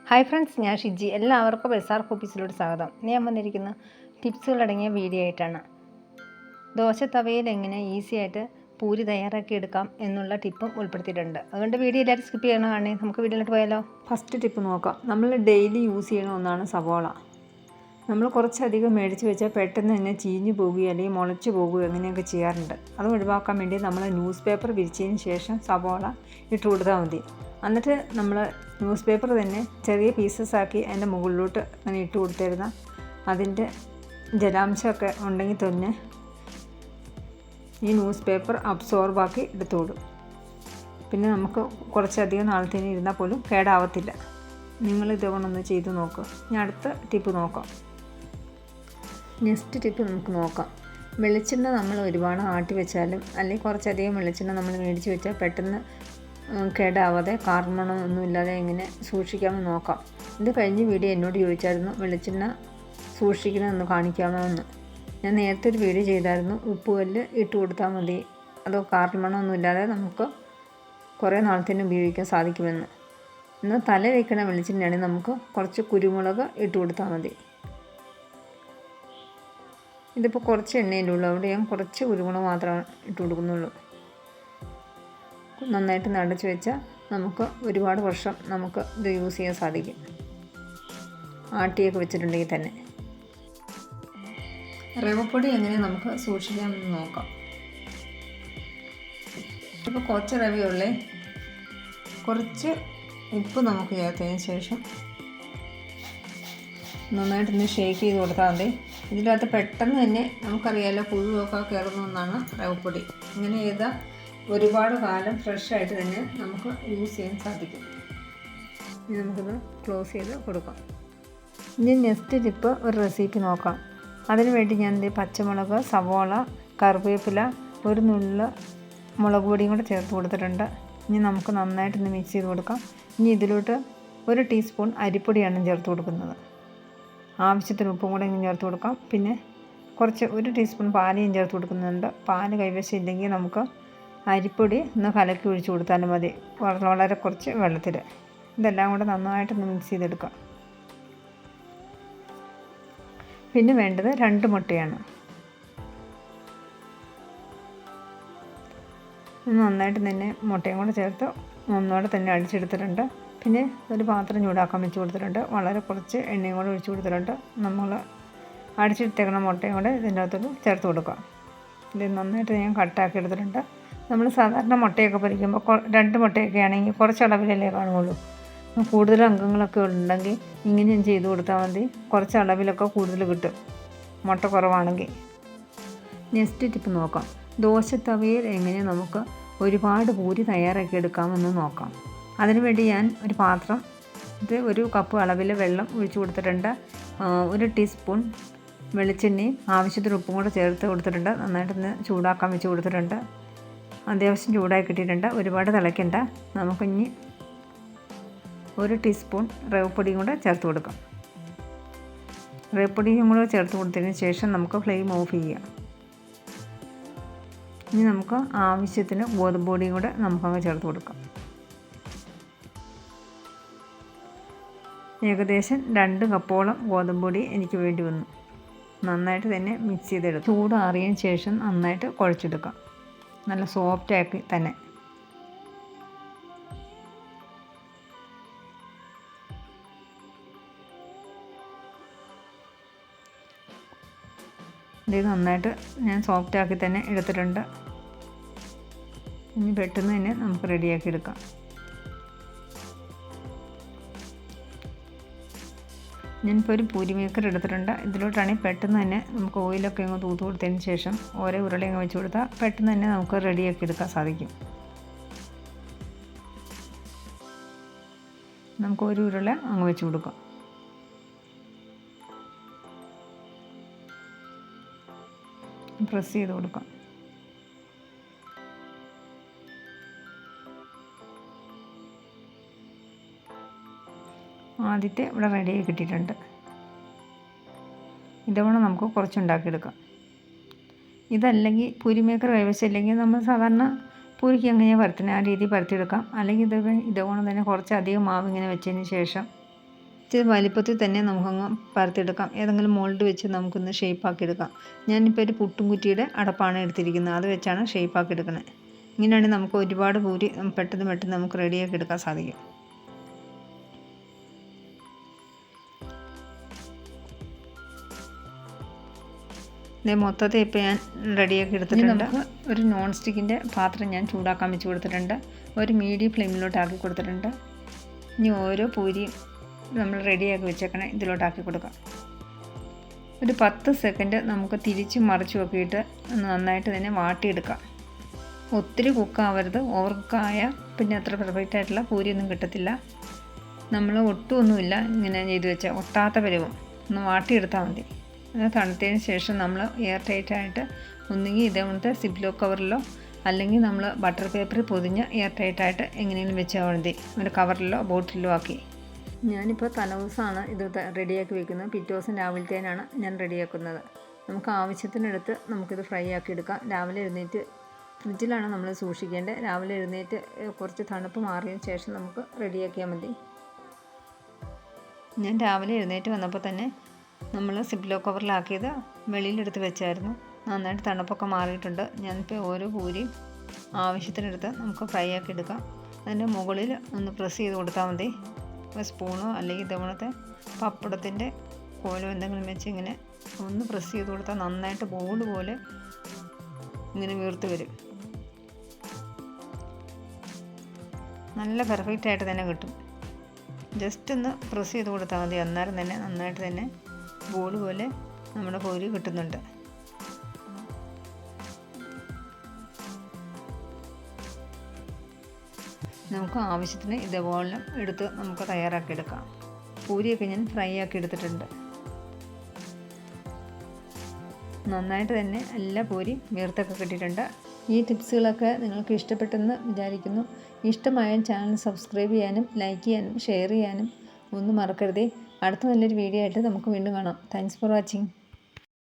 Hi friends, ഞാൻ ഷിജി. എല്ലാവർക്കും SR കുക്കീസിലോട്ട് സ്വാഗതം. ഞാൻ വന്നിരിക്കുന്ന ടിപ്സുകളടങ്ങിയ വീഡിയോ ആയിട്ടാണ്. ദോശത്തവയിൽ എങ്ങനെ ഈസി ആയിട്ട് പൂരി തയ്യാറാക്കി എടുക്കാം എന്നുള്ള ടിപ്പും ഉൾപ്പെടുത്തിയിട്ടുണ്ട്. അതുകൊണ്ട് വീഡിയോ എല്ലാവരും സ്കിപ്പ് ചെയ്യണമാണേ. നമുക്ക് വീഡിയോയിലോട്ട് പോയാലോ. ഫസ്റ്റ് ടിപ്പ് നോക്കാം. നമ്മൾ ഡെയിലി യൂസ് ചെയ്യുന്ന ഒന്നാണ് സവോള. നമ്മൾ കുറച്ചധികം മേടിച്ച് വെച്ചാൽ പെട്ടെന്ന് തന്നെ ചീഞ്ഞു പോകുകയോ അല്ലെങ്കിൽ മുളച്ച് പോകുകയോ അങ്ങനെയൊക്കെ ചെയ്യാറുണ്ട്. അത് ഒഴിവാക്കാൻ വേണ്ടി നമ്മൾ ന്യൂസ് പേപ്പർ വിരിച്ചതിന് ശേഷം സവോള ഇട്ട് കൊടുത്താൽ മതി. എന്നിട്ട് നമ്മൾ ന്യൂസ് പേപ്പർ തന്നെ ചെറിയ പീസസ് ആക്കി അതിൻ്റെ മുകളിലോട്ട് അങ്ങനെ ഇട്ട് കൊടുത്തിരുന്ന അതിൻ്റെ ജലാംശമൊക്കെ ഉണ്ടെങ്കിൽ തന്നെ ഈ ന്യൂസ് പേപ്പർ അബ്സോർബാക്കി എടുത്തോളും. പിന്നെ നമുക്ക് കുറച്ചധികം നാളത്തേന് ഇരുന്നാൽ പോലും കേടാവത്തില്ല. നിങ്ങൾ ഇതുകൊണ്ടൊന്ന് ചെയ്ത് നോക്കുക. ഞാൻ അടുത്ത ടിപ്പ് നോക്കാം. നെക്സ്റ്റ് ടിപ്പ് നമുക്ക് നോക്കാം. വെളിച്ചെണ്ണ നമ്മൾ ഒരുപാട് ആട്ടി വെച്ചാലും അല്ലെങ്കിൽ കുറച്ചധികം വെളിച്ചെണ്ണ നമ്മൾ മേടിച്ച് വെച്ചാൽ പെട്ടെന്ന് കേടാവാതെ കാർമണമൊന്നും ഇല്ലാതെ എങ്ങനെ സൂക്ഷിക്കാമെന്ന് നോക്കാം. ഇത് കഴിഞ്ഞ വീഡിയോ എന്നോട് ചോദിച്ചായിരുന്നു വെളിച്ചെണ്ണ സൂക്ഷിക്കണമെന്ന് കാണിക്കാമോ എന്ന്. ഞാൻ നേരത്തെ ഒരു വീഡിയോ ചെയ്തായിരുന്നു. ഉപ്പുകല്ല് ഇട്ട് കൊടുത്താൽ മതി, അതോ കാർമണമൊന്നും ഇല്ലാതെ നമുക്ക് കുറേ നാളത്തേന് ഉപയോഗിക്കാൻ സാധിക്കുമെന്ന്. എന്നാൽ തല വയ്ക്കണ വെളിച്ചെണ്ണയാണെങ്കിൽ നമുക്ക് കുറച്ച് കുരുമുളക് ഇട്ട് കൊടുത്താൽ മതി. ഇതിപ്പോൾ കുറച്ച് എണ്ണയിലുള്ളൂ, അവിടെ ഞാൻ കുറച്ച് കുരുമുളക് മാത്രമേ ഇട്ട് കൊടുക്കുന്നുള്ളൂ. നന്നായിട്ട് നടച്ച് വെച്ചാൽ നമുക്ക് ഒരുപാട് വർഷം നമുക്ക് ഇത് യൂസ് ചെയ്യാൻ സാധിക്കും, ആട്ടിയൊക്കെ വെച്ചിട്ടുണ്ടെങ്കിൽ തന്നെ. റവപ്പൊടി എങ്ങനെ നമുക്ക് സൂക്ഷിക്കാമെന്ന് നോക്കാം. ഇപ്പോൾ കുറച്ച് റവയുള്ളേ, കുറച്ച് ഉപ്പ് നമുക്ക് ചേർത്തതിന് ശേഷം നന്നായിട്ടൊന്ന് ഷേക്ക് ചെയ്ത് കൊടുത്താൽ മതി. ഇതിനകത്ത് പെട്ടെന്ന് തന്നെ നമുക്കറിയാമല്ലോ പുഴുവൊക്കെ കയറുന്ന ഒന്നാണ് റവപ്പൊടി. ഇങ്ങനെ ചെയ്താൽ ഒരുപാട് കാലം ഫ്രഷായിട്ട് തന്നെ നമുക്ക് യൂസ് ചെയ്യാൻ സാധിക്കും. ഇനി നമുക്കിത് ക്ലോസ് ചെയ്ത് കൊടുക്കാം. ഇനി നെക്സ്റ്റ് ടിപ്പ് ഒരു റെസിപ്പി നോക്കാം. അതിന് വേണ്ടി ഞാൻ പച്ചമുളക്, സവോള, കറിവേപ്പില, ഒരു നുള്ള മുളക് പൊടിയും കൂടെ ചേർത്ത് കൊടുത്തിട്ടുണ്ട്. ഇനി നമുക്ക് നന്നായിട്ടൊന്ന് മിക്സ് ചെയ്ത് കൊടുക്കാം. ഇനി ഇതിലോട്ട് 1 ടീസ്പൂൺ അരിപ്പൊടിയാണ് ചേർത്ത് കൊടുക്കുന്നത്. ആവശ്യത്തിന് ഉപ്പും കൂടെ ഇങ്ങനെ ചേർത്ത് കൊടുക്കാം. പിന്നെ കുറച്ച് 1 ടീസ്പൂൺ പാലും ചേർത്ത് കൊടുക്കുന്നുണ്ട്. പാല് കൈവശം ഇല്ലെങ്കിൽ നമുക്ക് അരിപ്പൊടി ഒന്ന് കലക്കി ഒഴിച്ച് കൊടുത്താലും മതി, വളരെ കുറച്ച് വെള്ളത്തിൽ. ഇതെല്ലാം കൂടെ നന്നായിട്ടൊന്ന് മിക്സ് ചെയ്തെടുക്കാം. പിന്നെ വേണ്ടത് 2 മുട്ടയാണ്. നന്നായിട്ട് തന്നെ മുട്ടയും കൂടെ ചേർത്ത് ഒന്നുകൂടെ തന്നെ അടിച്ചെടുത്തിട്ടുണ്ട്. പിന്നെ ഒരു പാത്രം ചൂടാക്കാൻ വെച്ച് കൊടുത്തിട്ടുണ്ട്. വളരെ കുറച്ച് എണ്ണയും കൂടെ ഒഴിച്ച് കൊടുത്തിട്ടുണ്ട്. നമ്മൾ അടിച്ചെടുത്തേക്കുന്ന മുട്ടയും കൂടെ ഇതിൻ്റെ അകത്തോട്ട് ചേർത്ത് കൊടുക്കാം. ഇത് നന്നായിട്ട് ഞാൻ കട്ടാക്കി എടുത്തിട്ടുണ്ട്. നമ്മൾ സാധാരണ മുട്ടയൊക്കെ പൊരിക്കുമ്പോൾ 2 മുട്ടയൊക്കെ ആണെങ്കിൽ കുറച്ച് അളവിലല്ലേ കാണുകയുള്ളൂ. കൂടുതൽ അംഗങ്ങളൊക്കെ ഉണ്ടെങ്കിൽ ഇങ്ങനെയും ചെയ്ത് കൊടുത്താൽ മതി. കുറച്ച് അളവിലൊക്കെ കൂടുതൽ കിട്ടും മുട്ട കുറവാണെങ്കിൽ. നെക്സ്റ്റ് ടിപ്പ് നോക്കാം. ദോശത്തവയിൽ എങ്ങനെ നമുക്ക് ഒരുപാട് പൂരി തയ്യാറാക്കി എടുക്കാമെന്ന് നോക്കാം. അതിനുവേണ്ടി ഞാൻ ഒരു പാത്രം, ഇത് 1 കപ്പ് അളവിൽ വെള്ളം ഒഴിച്ച് കൊടുത്തിട്ടുണ്ട്. 1 ടീസ്പൂൺ വെളിച്ചെണ്ണയും ആവശ്യത്തിന് ഉപ്പും കൂടെ ചേർത്ത് കൊടുത്തിട്ടുണ്ട്. നന്നായിട്ടൊന്ന് ചൂടാക്കാൻ വെച്ച് കൊടുത്തിട്ടുണ്ട്. അത്യാവശ്യം ചൂടായി കിട്ടിയിട്ടുണ്ട്. ഒരുപാട് തിളയ്ക്കണ്ട. നമുക്കിനി 1 ടീസ്പൂൺ റവപ്പൊടിയും കൂടെ ചേർത്ത് കൊടുക്കാം. റവപ്പൊടിയും കൂടെ ചേർത്ത് കൊടുത്തതിന് ശേഷം നമുക്ക് ഫ്ലെയിം ഓഫ് ചെയ്യാം. ഇനി നമുക്ക് ആവശ്യത്തിന് ഗോതമ്പ് പൊടിയും കൂടെ നമുക്കങ്ങ് ചേർത്ത് കൊടുക്കാം. ഏകദേശം 2 കപ്പോളം ഗോതമ്പ് പൊടി എനിക്ക് വേണ്ടി വന്നു. നന്നായിട്ട് തന്നെ മിക്സ് ചെയ്തെടുക്കും. ചൂടാറിയതിന് ശേഷം നന്നായിട്ട് കുഴച്ചെടുക്കാം, നല്ല സോഫ്റ്റാക്കി തന്നെ. ഇത് നന്നായിട്ട് ഞാൻ സോഫ്റ്റാക്കി തന്നെ എടുത്തിട്ടുണ്ട്. ഇനി പെട്ടെന്ന് തന്നെ നമുക്ക് റെഡിയാക്കി എടുക്കാം. ഞാനിപ്പോൾ ഒരു പൂരി മേക്കർ എടുത്തിട്ടുണ്ട്. ഇതിലോട്ടാണെങ്കിൽ പെട്ടെന്ന് തന്നെ നമുക്ക് ഓയിലൊക്കെ അങ്ങ് തൂത്ത് കൊടുത്തതിന് ശേഷം ഓരോ ഉരുളയങ്ങ് വെച്ച് കൊടുത്താൽ പെട്ടെന്ന് തന്നെ നമുക്ക് റെഡിയാക്കി എടുക്കാൻ സാധിക്കും. നമുക്ക് ഒരു ഉരുള അങ്ങ് വെച്ച് കൊടുക്കാം. പ്രസ് ചെയ്ത് കൊടുക്കാം. ആദ്യത്തെ ഇവിടെ റെഡിയായി കിട്ടിയിട്ടുണ്ട്. ഇതുകൊണ്ട് നമുക്ക് കുറച്ചുണ്ടാക്കിയെടുക്കാം. ഇതല്ലെങ്കിൽ പൂരി മേക്കർ കൈവശമില്ലെങ്കിൽ നമ്മൾ സാധാരണ പൂരിക്ക് എങ്ങനെയാണ് പരത്തുന്നത് ആ രീതിയിൽ പരത്തിയെടുക്കാം. അല്ലെങ്കിൽ ഇതുകൊണ്ട് തന്നെ കുറച്ചധികം മാവ് ഇങ്ങനെ വെച്ചതിന് ശേഷം ഇച്ചിരി വലിപ്പത്തിൽ തന്നെ നമുക്കങ്ങ് പരത്തിയെടുക്കാം. ഏതെങ്കിലും മോൾഡ് വെച്ച് നമുക്കൊന്ന് ഷേപ്പാക്കി എടുക്കാം. ഞാനിപ്പോൾ ഒരു പുട്ടും കുറ്റിയുടെ അടപ്പാണ് എടുത്തിരിക്കുന്നത്. അത് വെച്ചാണ് ഷേപ്പാക്കി എടുക്കുന്നത്. ഇങ്ങനെയാണെങ്കിൽ നമുക്ക് ഒരുപാട് പൂരി പെട്ടെന്ന് നമുക്ക് റെഡിയാക്കി എടുക്കാൻ സാധിക്കും. മൊത്തത്തിൽ ഇപ്പോൾ ഞാൻ റെഡിയാക്കി എടുത്തിട്ടുണ്ട്. നമുക്ക് ഒരു നോൺ സ്റ്റിക്കിൻ്റെ പാത്രം ഞാൻ ചൂടാക്കാൻ വെച്ച് കൊടുത്തിട്ടുണ്ട്. ഒരു മീഡിയം ഫ്ലെയിമിലോട്ട് ആക്കി കൊടുത്തിട്ടുണ്ട്. ഇനി ഓരോ പൂരിയും നമ്മൾ റെഡിയാക്കി വെച്ചേക്കണേ ഇതിലോട്ടാക്കി കൊടുക്കാം. ഒരു 10 സെക്കൻഡ് നമുക്ക് തിരിച്ചും മറിച്ചും ഒക്കെ ഇട്ട് നന്നായിട്ട് തന്നെ വാട്ടിയെടുക്കാം. ഒത്തിരി കുക്കാവരുത്. ഓവർ കുക്കായാൽ പിന്നെ അത്ര പെർഫെക്റ്റ് ആയിട്ടുള്ള പൂരിയൊന്നും കിട്ടത്തില്ല. നമ്മൾ ഒട്ടുമൊന്നുമില്ല ഇങ്ങനെ ചെയ്ത് വെച്ചാൽ ഒട്ടാത്ത പരുവം ഒന്ന് വാട്ടിയെടുത്താൽ മതി. അത് തണുത്തതിന് ശേഷം നമ്മൾ എയർ ടൈറ്റായിട്ട് ഒന്നുകിൽ ഇതേപോലത്തെ സിപ്ലോ കവറിലോ അല്ലെങ്കിൽ നമ്മൾ ബട്ടർ പേപ്പറിൽ പൊതിഞ്ഞ് എയർ ടൈറ്റായിട്ട് എങ്ങനെയെങ്കിലും വെച്ചാൽ മതി. ഒരു കവറിലോ ബോട്ടിലോ ആക്കി. ഞാനിപ്പോൾ തലേദിവസമാണ് ഇത് റെഡിയാക്കി വെക്കുന്നത്. പിറ്റേ ദിവസം രാവിലത്തേനാണ് ഞാൻ റെഡിയാക്കുന്നത്. നമുക്ക് ആവശ്യത്തിനെടുത്ത് നമുക്കിത് ഫ്രൈ ആക്കി എടുക്കാം. രാവിലെ എഴുന്നേറ്റ് ഫ്രിഡ്ജിലാണ് നമ്മൾ സൂക്ഷിക്കേണ്ടത്. രാവിലെ എഴുന്നേറ്റ് കുറച്ച് തണുപ്പ് മാറിയതിന് ശേഷം നമുക്ക് റെഡിയാക്കിയാൽ മതി. ഞാൻ രാവിലെ എഴുന്നേറ്റ് വന്നപ്പോൾ തന്നെ നമ്മൾ സിപ്ലോ കവറിലാക്കിയത് വെളിയിലെടുത്ത് വെച്ചായിരുന്നു. നന്നായിട്ട് തണുപ്പൊക്കെ മാറിയിട്ടുണ്ട്. ഞാനിപ്പോൾ ഓരോ പൂരിയും ആവശ്യത്തിനെടുത്ത് നമുക്ക് ഫ്രൈ ആക്കി എടുക്കാം. അതിൻ്റെ മുകളിൽ ഒന്ന് പ്രസ് ചെയ്ത് കൊടുത്താൽ മതി. സ്പൂണോ അല്ലെങ്കിൽ ഇതേപോലത്തെ പപ്പടത്തിൻ്റെ കോലോ എന്തെങ്കിലും വെച്ച് ഇങ്ങനെ ഒന്ന് പ്രസ് ചെയ്ത് കൊടുത്താൽ നന്നായിട്ട് ബോൾ പോലെ ഇങ്ങനെ വീർത്ത് വരും. നല്ല പെർഫെക്റ്റ് ആയിട്ട് തന്നെ കിട്ടും. ജസ്റ്റ് ഒന്ന് പ്രസ് ചെയ്ത് കൊടുത്താൽ മതി. അന്നേരം തന്നെ നന്നായിട്ട് തന്നെ ബോൾ പോലെ നമ്മുടെ പൂരി കിട്ടുന്നുണ്ട്. നമുക്ക് ആവശ്യത്തിന് ഇതേപോലെ എടുത്ത് നമുക്ക് തയ്യാറാക്കി എടുക്കാം. പൂരിയൊക്കെ ഞാൻ ഫ്രൈ ആക്കി എടുത്തിട്ടുണ്ട്. നന്നായിട്ട് തന്നെ എല്ലാ പൂരി വീർത്തൊക്കെ കിട്ടിയിട്ടുണ്ട്. ഈ ടിപ്സുകളൊക്കെ നിങ്ങൾക്ക് ഇഷ്ടപ്പെട്ടെന്ന് വിചാരിക്കുന്നു. ഇഷ്ടമായാൽ ചാനൽ സബ്സ്ക്രൈബ് ചെയ്യാനും ലൈക്ക് ചെയ്യാനും ഷെയർ ചെയ്യാനും ഒന്നും മറക്കരുതേ. അടുത്ത നല്ലൊരു വീഡിയോ ആയിട്ട് നമുക്ക് വീണ്ടും കാണാം. Thanks for watching.